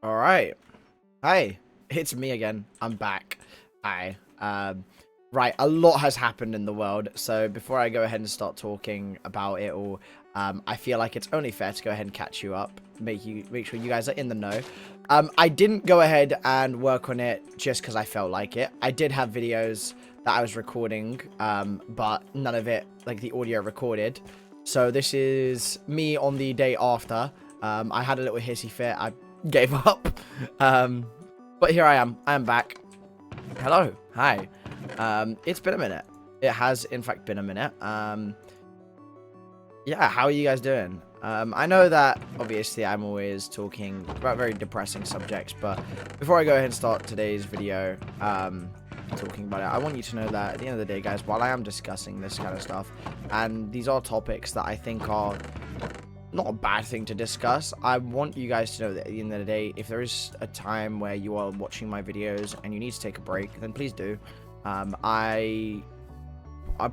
All right. Hi, it's me again. I'm back. Hi. Right, a lot has happened in the world. So before I go ahead and start talking about it all, I feel like it's only fair to go ahead and catch you up, make sure you guys are in the know. I didn't go ahead and work on it just because I felt like it. I did have videos that I was recording, but none of it, like the audio recorded. So this is me on the day after. I had a little hissy fit. I gave up. But here I am. I am back. Hello. Hi. It's been a minute. It has, in fact, been a minute. Yeah, how are you guys doing? I know that, obviously, I'm always talking about very depressing subjects, but before I go ahead and start today's video, talking about it, I want you to know that at the end of the day, guys, while I am discussing this kind of stuff, and these are topics that I think are not a bad thing to discuss, I want you guys to know that at the end of the day, if there is a time where you are watching my videos and you need to take a break, then please do. I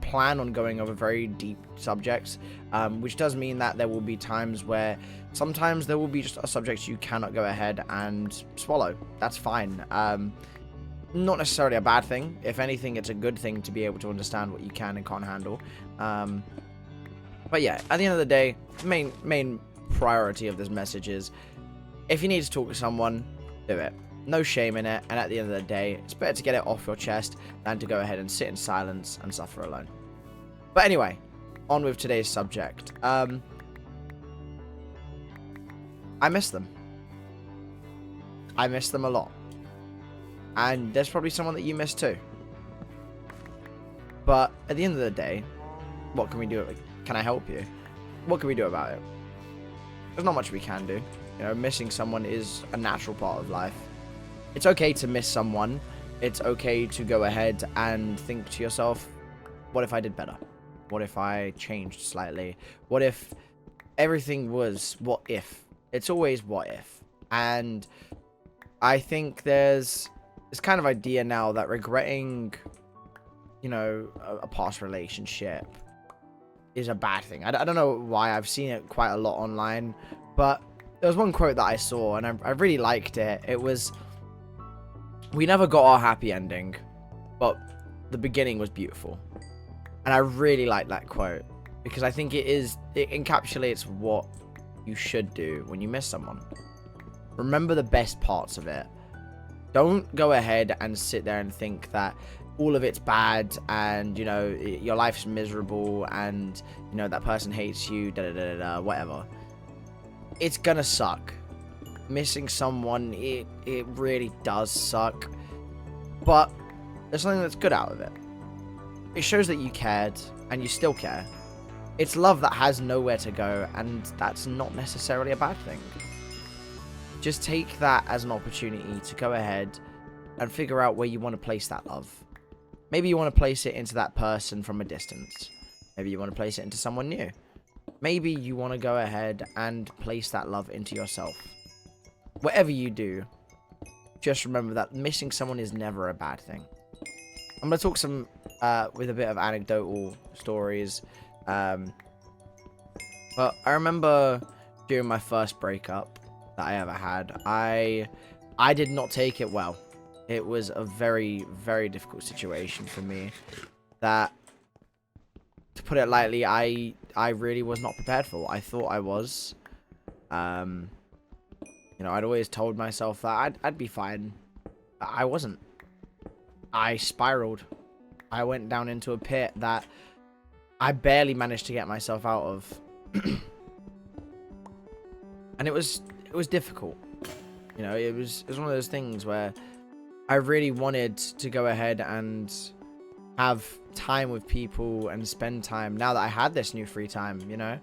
plan on going over very deep subjects, which does mean that there will be times where sometimes there will be just a subject you cannot go ahead and swallow. That's fine. Not necessarily a bad thing. If anything, it's a good thing to be able to understand what you can and can't handle. But yeah, at the end of the day, main priority of this message is, if you need to talk to someone, do it. No shame in it, and at the end of the day, it's better to get it off your chest than to go ahead and sit in silence and suffer alone. But anyway, on with today's subject. I miss them. I miss them a lot. And there's probably someone that you miss too. But at the end of the day, what can we do? Can I help you? What can we do about it? There's not much we can do. You know, missing someone is a natural part of life. It's okay to miss someone. It's okay to go ahead and think to yourself, what if I did better? What if I changed slightly? What if everything was what if? It's always what if. And I think there's this kind of idea now that regretting, you know, a past relationship is a bad thing. I don't know why. I've seen it quite a lot online, but there was one quote that I saw and I really liked it. It was, "We never got our happy ending, but the beginning was beautiful." And I really like that quote because I think it encapsulates what you should do when you miss someone. Remember the best parts of it. Don't go ahead and sit there and think that all of it's bad and, you know, your life's miserable and, you know, that person hates you, whatever. It's gonna suck. Missing someone, it really does suck. But there's something that's good out of it. It shows that you cared and you still care. It's love that has nowhere to go, and that's not necessarily a bad thing. Just take that as an opportunity to go ahead and figure out where you want to place that love. Maybe you want to place it into that person from a distance. Maybe you want to place it into someone new. Maybe you want to go ahead and place that love into yourself. Whatever you do, just remember that missing someone is never a bad thing. I'm going to talk some with a bit of anecdotal stories. But I remember during my first breakup that I ever had, I did not take it well. It was a very, very difficult situation for me that, to put it lightly, I really was not prepared for. I thought I was. You know, I'd always told myself that I'd be fine. I wasn't. I spiraled. I went down into a pit that I barely managed to get myself out of. And it was difficult. You know, it was one of those things where I really wanted to go ahead and have time with people and spend time now that I had this new free time, you know.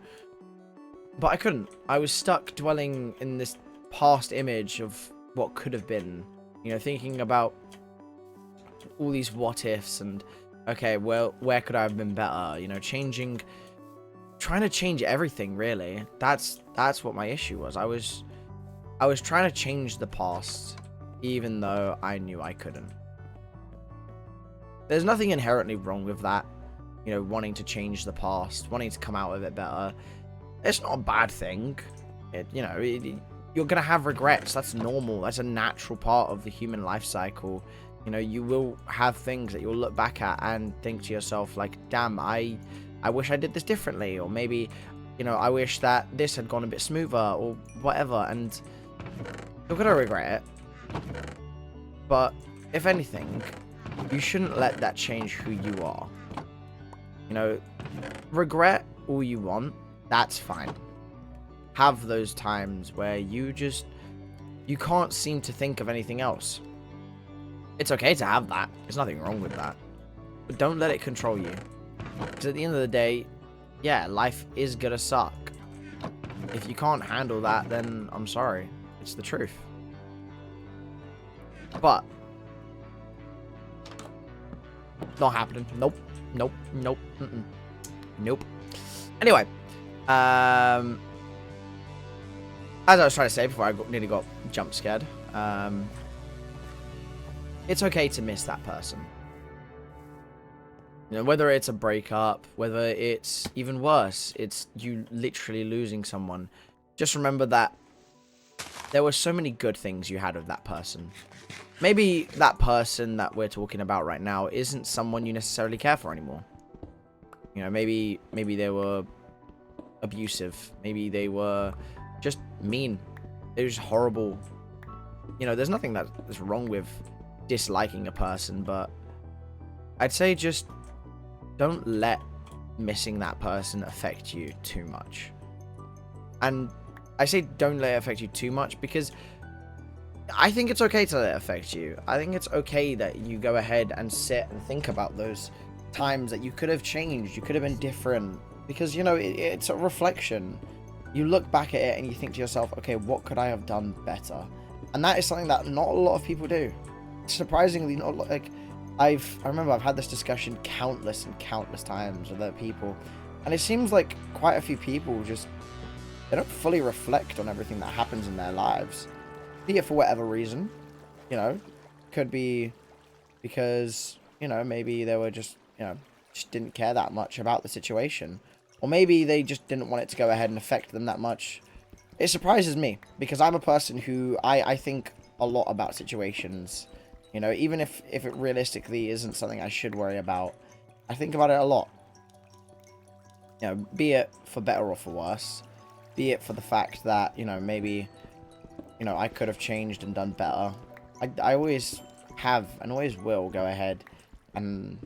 But I couldn't. I was stuck dwelling in this past image of what could have been, you know, thinking about all these what ifs and, okay, well, where could I have been better, you know, trying to change everything, really. That's what my issue was. I was trying to change the past even though I knew I couldn't. There's nothing inherently wrong with that, you know, wanting to change the past, wanting to come out of it better. It's not a bad thing. You know, you're going to have regrets. That's normal. That's a natural part of the human life cycle. You know, you will have things that you'll look back at and think to yourself, like, damn, I wish I did this differently. Or maybe, you know, I wish that this had gone a bit smoother or whatever. And you're going to regret it. But if anything, you shouldn't let that change who you are. You know, regret all you want. That's fine. Have those times where you can't seem to think of anything else. It's okay to have that. There's nothing wrong with that. But don't let it control you. Because at the end of the day, yeah, life is gonna suck. If you can't handle that, then I'm sorry. It's the truth. But not happening. Nope. Nope. Nope. Nope. Anyway, as I was trying to say before I nearly got jump scared, it's okay to miss that person. You know, whether it's a breakup, whether it's even worse, it's you literally losing someone. Just remember that there were so many good things you had with that person. Maybe that person that we're talking about right now isn't someone you necessarily care for anymore. You know, maybe they were abusive. Maybe they were just mean. They were just horrible. You know, there's nothing that's wrong with disliking a person, but I'd say just don't let missing that person affect you too much. And I say don't let it affect you too much because I think it's okay to let it affect you. I think it's okay that you go ahead and sit and think about those times that you could have changed, you could have been different, because, you know, it's a reflection. You look back at it and you think to yourself, okay, what could I have done better? And that is something that not a lot of people do. Surprisingly, not like I remember I've had this discussion countless and countless times with other people, and it seems like quite a few people just they don't fully reflect on everything that happens in their lives, be it for whatever reason. You know, could be because, you know, maybe they were just, you know, just didn't care that much about the situation, or maybe they just didn't want it to go ahead and affect them that much. It surprises me because I'm a person who I think a lot about situations. You know, even if it realistically isn't something I should worry about, I think about it a lot. You know, be it for better or for worse. Be it for the fact that, you know, maybe, you know, I could have changed and done better. I always have and always will go ahead and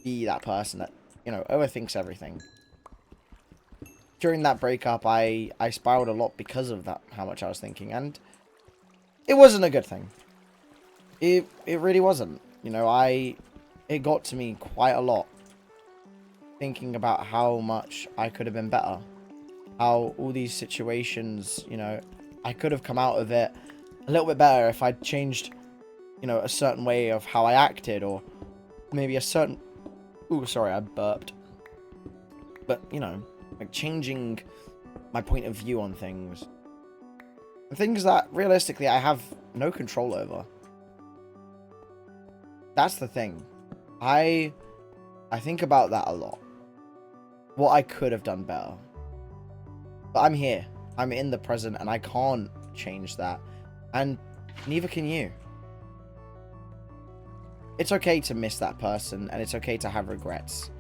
be that person that, you know, overthinks everything. During that breakup, I spiraled a lot because of that, how much I was thinking, and it wasn't a good thing. It really wasn't. You know, it got to me quite a lot. Thinking about how much I could have been better. How all these situations, you know, I could have come out of it a little bit better if I'd changed, you know, a certain way of how I acted, or maybe a certain... Ooh, sorry, I burped. But, you know, like changing my point of view on things. And things that, realistically, I have no control over. That's the thing. I think about that a lot. What I could have done better. But I'm here. I'm in the present, and I can't change that. And neither can you. It's okay to miss that person, and it's okay to have regrets.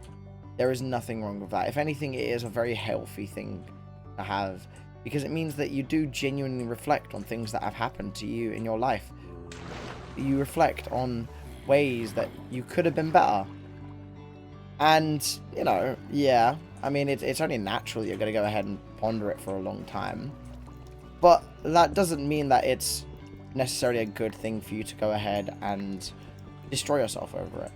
There is nothing wrong with that. If anything, it is a very healthy thing to have, because it means that you do genuinely reflect on things that have happened to you in your life. You reflect on ways that you could have been better. And, you know, yeah, I mean, it's only natural you're going to go ahead and ponder it for a long time. But that doesn't mean that it's necessarily a good thing for you to go ahead and destroy yourself over it.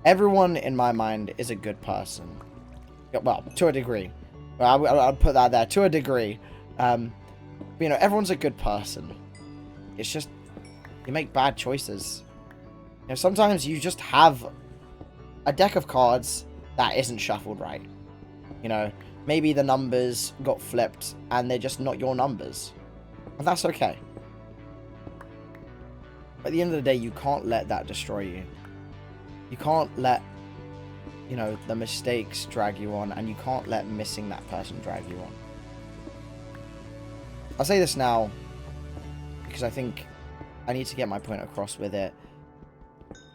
Everyone in my mind is a good person. Well, to a degree. I'll put that there, to a degree. You know, everyone's a good person. It's just, you make bad choices. You know, sometimes you just have a deck of cards that isn't shuffled right. You know, maybe the numbers got flipped and they're just not your numbers. And that's okay. At the end of the day, you can't let that destroy you. You can't let, you know, the mistakes drag you on, and you can't let missing that person drag you on. I'll say this now because I think I need to get my point across with it.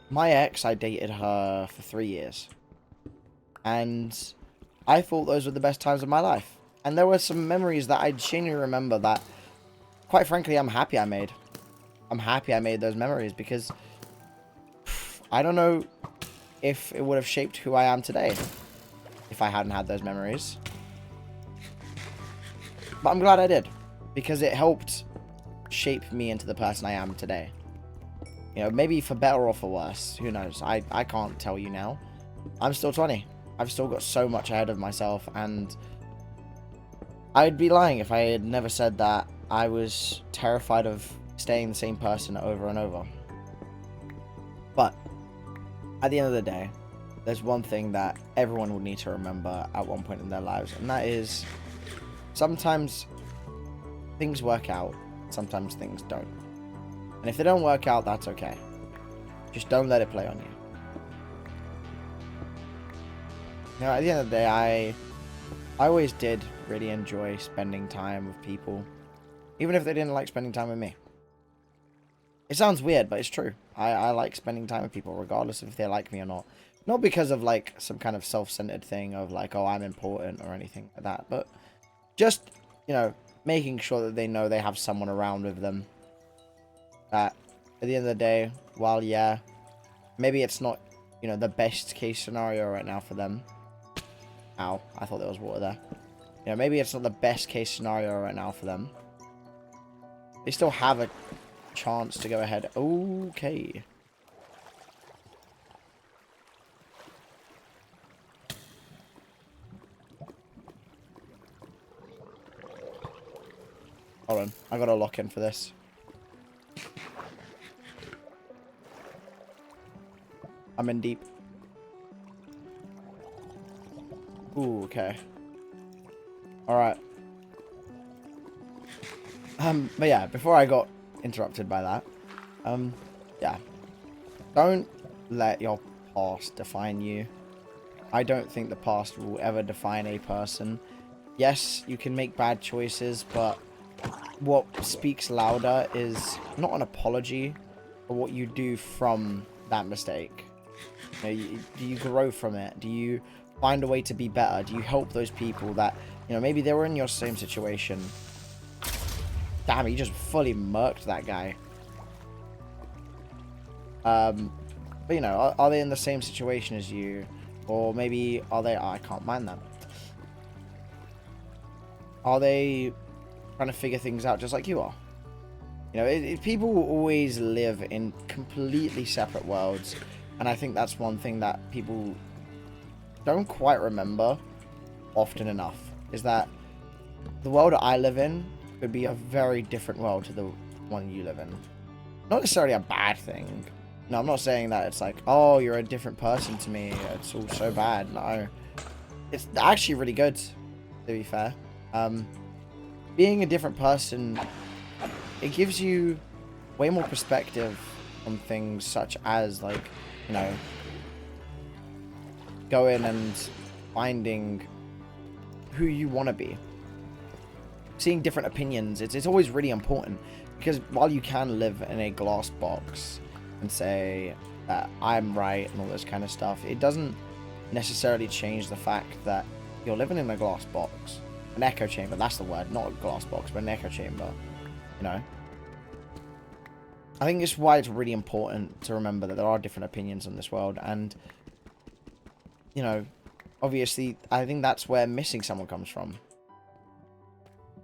My ex, I dated her for 3 years. And I thought those were the best times of my life. And there were some memories that I genuinely remember that, quite frankly, I'm happy I made. I'm happy I made those memories because I don't know if it would have shaped who I am today if I hadn't had those memories. But I'm glad I did because it helped shape me into the person I am today. You know, maybe for better or for worse. Who knows? I can't tell you now. I'm still 20. I've still got so much ahead of myself, and I'd be lying if I had never said that I was terrified of staying the same person over and over. But at the end of the day, there's one thing that everyone will need to remember at one point in their lives, and that is sometimes things work out, sometimes things don't. And if they don't work out, that's okay. Just don't let it play on you. Now, at the end of the day, I always did really enjoy spending time with people, even if they didn't like spending time with me. It sounds weird, but it's true. I like spending time with people, regardless of if they like me or not. Not because of, like, some kind of self-centered thing of, like, oh, I'm important or anything like that, but just, you know, making sure that they know they have someone around with them. That at the end of the day, while, yeah, maybe it's not, you know, the best case scenario right now for them. Ow, I thought there was water there. You know, maybe it's not the best case scenario right now for them. They still have a chance to go ahead. Okay. Hold on, I gotta lock in for this. I'm in deep. Ooh, okay. Alright. But yeah, before I got interrupted by that, yeah. Don't let your past define you. I don't think the past will ever define a person. Yes, you can make bad choices, but what speaks louder is not an apology, but what you do from that mistake. You know, do you grow from it? Do you find a way to be better? Do you help those people that, you know, maybe they were in your same situation? Damn, he just fully murked that guy. But, you know, are they in the same situation as you? Or maybe are they... Oh, I can't mind that. Are they trying to figure things out just like you are? You know, people will always live in completely separate worlds. And I think that's one thing that people don't quite remember often enough. Is that the world I live in could be a very different world to the one you live in. Not necessarily a bad thing. No, I'm not saying that it's like, oh, you're a different person to me. It's all so bad. No. It's actually really good, to be fair. Being a different person, it gives you way more perspective on things such as, like, you know, going and finding who you want to be. Seeing different opinions, it's always really important. Because while you can live in a glass box and say that I'm right and all this kind of stuff, it doesn't necessarily change the fact that you're living in a glass box. An echo chamber, that's the word. Not a glass box, but an echo chamber. You know? I think it's why it's really important to remember that there are different opinions in this world. And, you know, obviously, I think that's where missing someone comes from.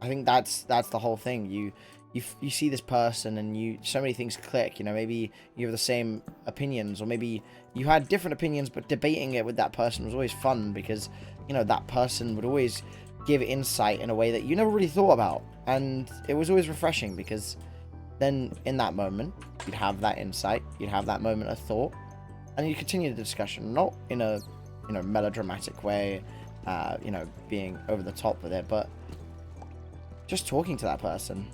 I think that's the whole thing. You see this person and so many things click. You know, maybe you have the same opinions, or maybe you had different opinions, but debating it with that person was always fun because, you know, that person would always give insight in a way that you never really thought about, and it was always refreshing because then in that moment you'd have that insight, you'd have that moment of thought, and you continue the discussion, not in a, you know, melodramatic way, you know, being over the top with it, but just talking to that person,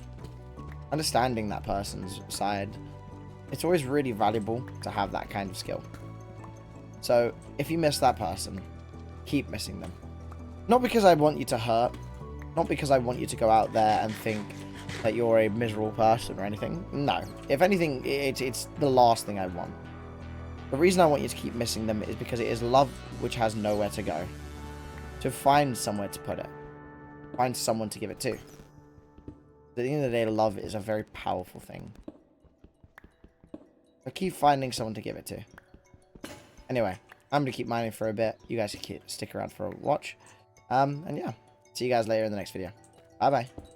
understanding that person's side. It's always really valuable to have that kind of skill. So if you miss that person, keep missing them. Not because I want you to hurt, not because I want you to go out there and think that you're a miserable person or anything. No. If anything, it's the last thing I want. The reason I want you to keep missing them is because it is love which has nowhere to go. To find somewhere to put it. Find someone to give it to. At the end of the day, love is a very powerful thing. But keep finding someone to give it to. Anyway, I'm going to keep mining for a bit. You guys can stick around for a watch. And yeah, see you guys later in the next video. Bye-bye.